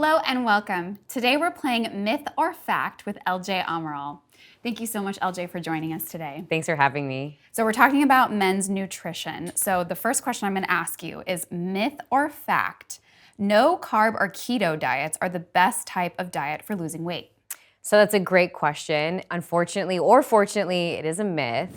Hello and welcome. Today we're playing Myth or Fact with LJ Amaral. Thank you so much, LJ, for joining us today. Thanks for having me. So we're talking about men's nutrition. So the first question I'm going to ask you is myth or fact, no carb or keto diets are the best type of diet for losing weight? So that's a great question. Unfortunately or fortunately, it is a myth.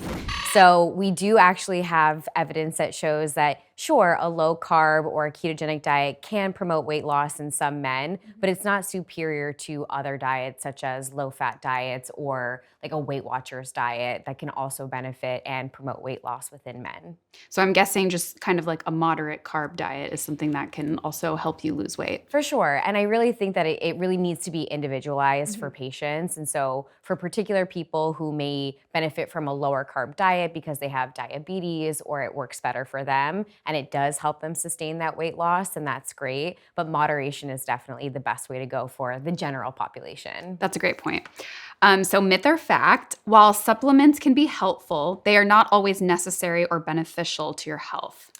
So we do actually have evidence that shows that, sure, a low carb or a ketogenic diet can promote weight loss in some men, but it's not superior to other diets such as low fat diets or like a Weight Watchers diet that can also benefit and promote weight loss within men. So I'm guessing just kind of like a moderate carb diet is something that can also help you lose weight. For sure. And I really think that it really needs to be individualized for patients. And so for particular people who may benefit from a lower carb diet because they have diabetes or it works better for them and it does help them sustain that weight loss, then that's great. But moderation is definitely the best way to go for the general population. That's a great point. So myth or fact, while supplements can be helpful, they are not always necessary or beneficial to your health.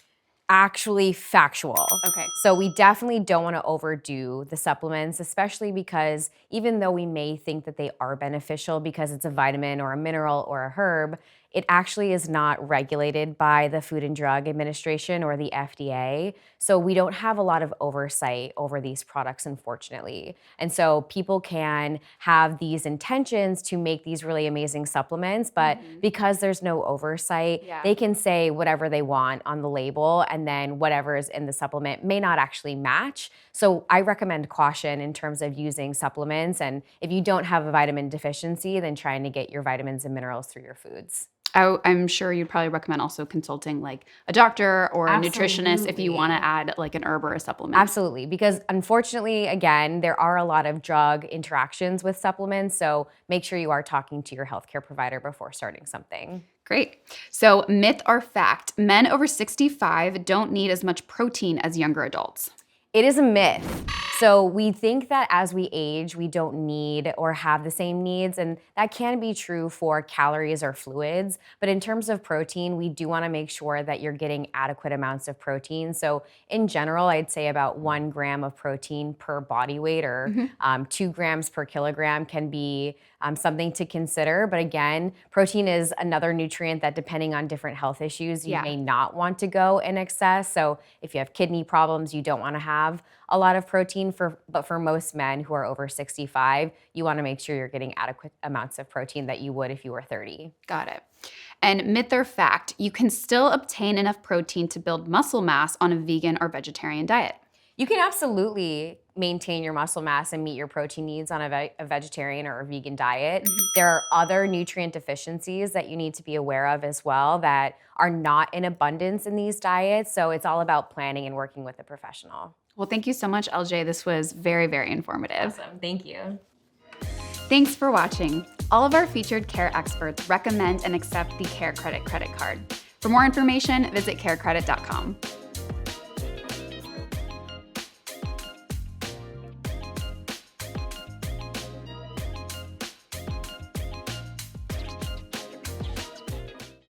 Actually factual. Okay. So we definitely don't want to overdo the supplements, especially because even though we may think that they are beneficial because it's a vitamin or a mineral or a herb, it actually is not regulated by the Food and Drug Administration or the FDA. So we don't have a lot of oversight over these products, unfortunately. And so people can have these intentions to make these really amazing supplements, but because there's no oversight, they can say whatever they want on the label, and then whatever is in the supplement may not actually match. So I recommend caution in terms of using supplements. And if you don't have a vitamin deficiency, then trying to get your vitamins and minerals through your foods. I'm sure you'd probably recommend also consulting like a doctor or a nutritionist if you want to add like an herb or a supplement. Absolutely, because unfortunately, again, there are a lot of drug interactions with supplements, so make sure you are talking to your healthcare provider before starting something. Great. So myth or fact, men over 65 don't need as much protein as younger adults. It is a myth. So we think that as we age, we don't need or have the same needs, and that can be true for calories or fluids. But in terms of protein, we do want to make sure that you're getting adequate amounts of protein. So in general, I'd say about 1 gram of protein per body weight or 2 grams per kilogram can be something to consider. But again, protein is another nutrient that depending on different health issues, you may not want to go in excess. So if you have kidney problems, you don't want to have a lot of protein, but for most men who are over 65, you want to make sure you're getting adequate amounts of protein that you would if you were 30. Got it. And myth or fact, you can still obtain enough protein to build muscle mass on a vegan or vegetarian diet. You can absolutely maintain your muscle mass and meet your protein needs on a vegetarian or a vegan diet. There are other nutrient deficiencies that you need to be aware of as well that are not in abundance in these diets. So it's all about planning and working with a professional. Well, thank you so much, LJ. This was very, very informative. Awesome. Thank you. Thanks for watching. All of our featured care experts recommend and accept the CareCredit credit card. For more information, visit carecredit.com.